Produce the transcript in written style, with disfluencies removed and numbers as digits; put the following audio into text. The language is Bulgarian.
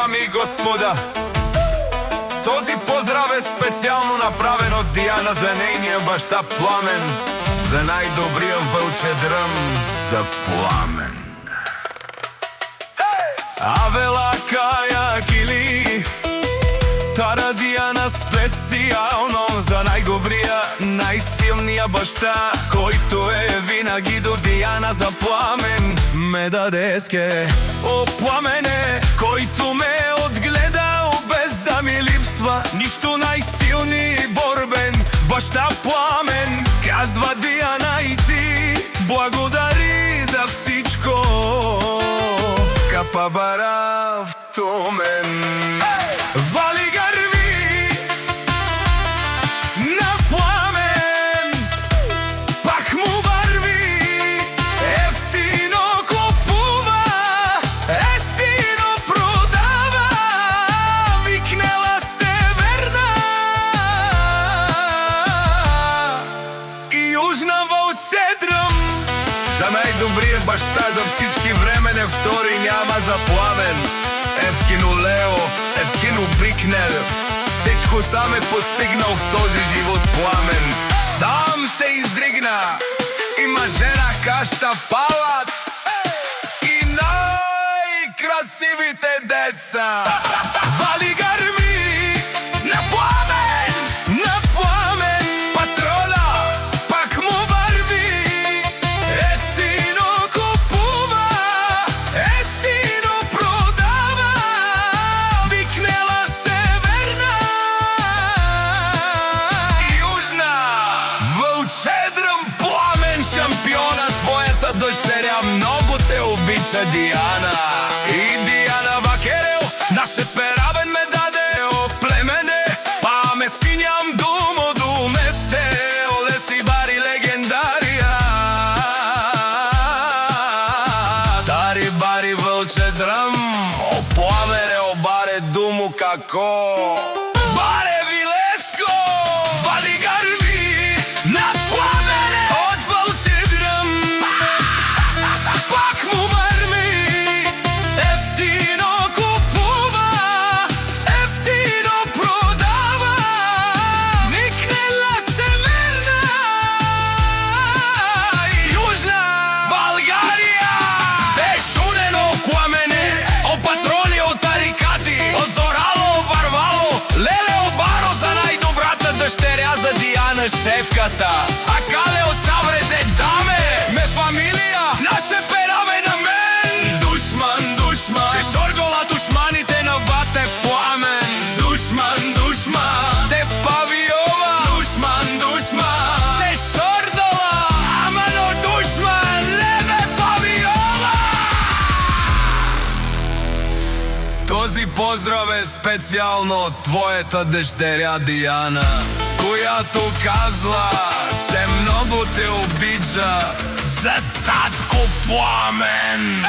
Дами и господа, този поздрав е специално направен от Диана за нейния баща Пламен, за най-добрия вълче дръм за Пламен. Авела Кая Кили, Тара Диана специално за най-добрия, най-силния баща, който е винаги до Диана за Пламен. Ме даде ске, о Пламене, който ме е отгледал без да ми липсва нищо, най-силни борбен баща Пламен. Казва Диана и ти благодари за всичко, капабара в Томен. Вали гърви на Пламен, пак му върви, ефтино купува, ефтино продава, викнела Северна и Южна вълцедръм. За най-добрия баща за всички времене втори няма за Пламен. Евкино Лео, Евкино Брикнер, всичко сам е постигнал в този живот Пламен. Сам се издригна, има жена каща палат и най-красивите деца. Вали гърми на Пламен, на Пламен, патрола, пак му върви, ефтино купува, ефтино продава, викнела Северна и Южна. Вълчедръм Пламен, шампиона, твоята дъщеря много те обича Диана. И Диана Вакерел, наше перавен ме даде, о племене, па ме синям думо до месте, оле си бари легендария. Дари бари вълчедръм, о Пламене, о баре думо како. Баре Вилеско, вали гърви на Пламене от вълчедръм, пак му върви, ефтино купува, ефтино продава, викнела Северна и Южна България. Те шунено Пламене, о патрони, о тарикати, о зорало, о варвало, леле о баро за най-добрата дъщеря за Диана шефката. А кале от сабрете джаме, ме фамилия, наше пераве на мен. Душман, душман, те шоргола душманите на бате Пламен. Душман, душман, те павиова. Душман, душман, те шордола, амано душман, леве павиова. Този поздрав е специално от твоята дъщеря Диана, която казва, че много те обича за татко Пламен.